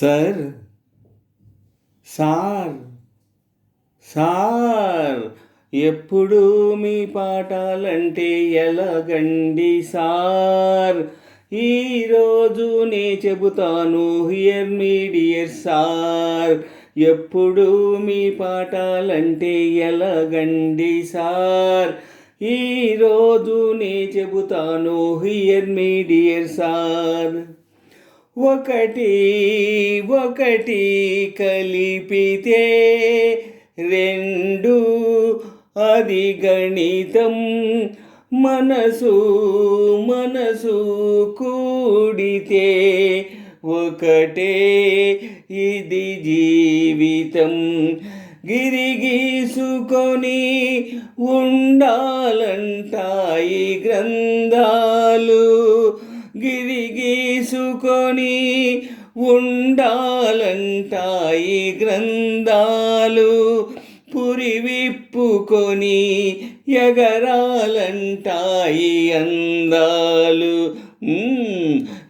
Sir sir sir ఎప్పుడు మీ పాఠాలంటే ఎలాగండి sir? ఈరోజు నే చెబుతాను హియర్ మీ డియర్ సార్. ఎప్పుడు మీ పాఠాలంటే ఎలాగండి సార్? ఈరోజు నే చెబుతాను హియర్ మీ డియర్ సార్. ఒకటి ఒకటి కలిపితే రెండు, అది గణితం. మనసు మనసు కూడితే ఒకటే, ఇది జీవితం. గిరిగీసుకొని ఉండాలంటాయి గ్రంథాలు. గిరిగీసుకొని ఉండాలంటాయి గ్రంథాలు. పురి విప్పుకొని ఎగరాలంటాయి అందాలు.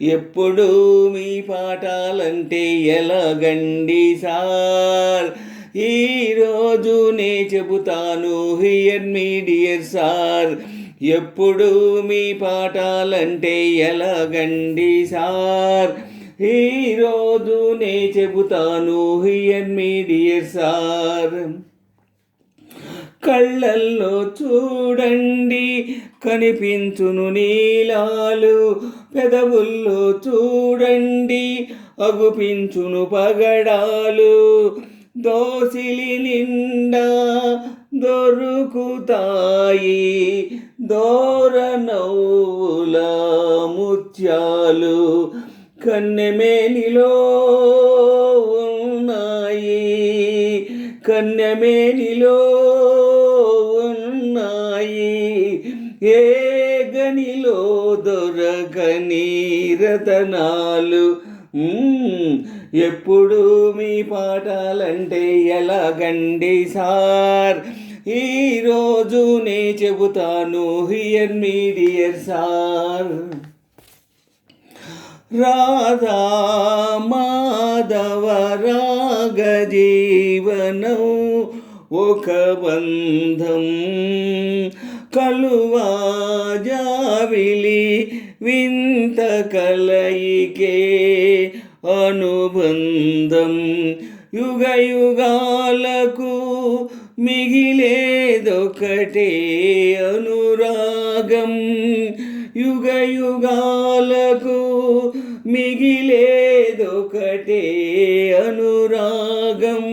ఎప్పుడు మీ పాఠాలంటే ఎలాగండి సార్? ఈరోజు నే చెబుతాను హియర్ మీ డియర్ సార్. ఎప్పుడు మీ పాఠాలంటే ఎలాగండి సార్? ఈరోజు నే చెబుతాను హియర్ మీ డియర్ సార్. కళ్ళల్లో చూడండి కనిపించును నీలాలు, పెదవుల్లో చూడండి అగుపించును పగడాలు. దోసిలి నిండా దొరుకుతాయి దోర నవ్వుల ముత్యాలు. కన్నెమేనిలో ఉన్నాయి, కన్నెమేనిలో ఉన్నాయి, ఏ గనిలో దొరకని రతనాలు. ఎప్పుడు మీ పాఠాలంటే ఎలాగండి సార్? ఈరోజు నే చెబుతాను here me dear sir. Radha Madhava రాగ జీవనం ఒక బంధం. కలువా జావిలి వింత కలయికే అనుబంధం. యుగ యుగాలకు మిగిలేదొకటే అనురాగం. యుగ యుగాలకు మిగిలేదొకటే అనురాగం.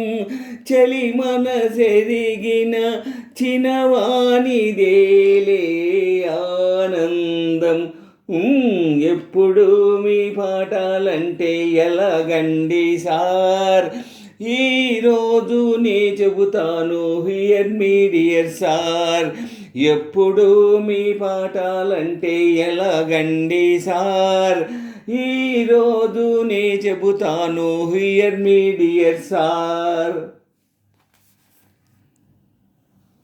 చలి మనసెరిగిన చినవానిదేలే ఆనందం. ఎప్పుడు మీ పాఠాలంటే ఎలాగండి సార్? ఈరోజు నే చెబుతాను హియర్ మీ డియర్ సార్. ఎప్పుడు మీ పాఠాలంటే ఎలాగండి సార్? ఈరోజు నే చెబుతాను హియర్ మీ డియర్ సార్.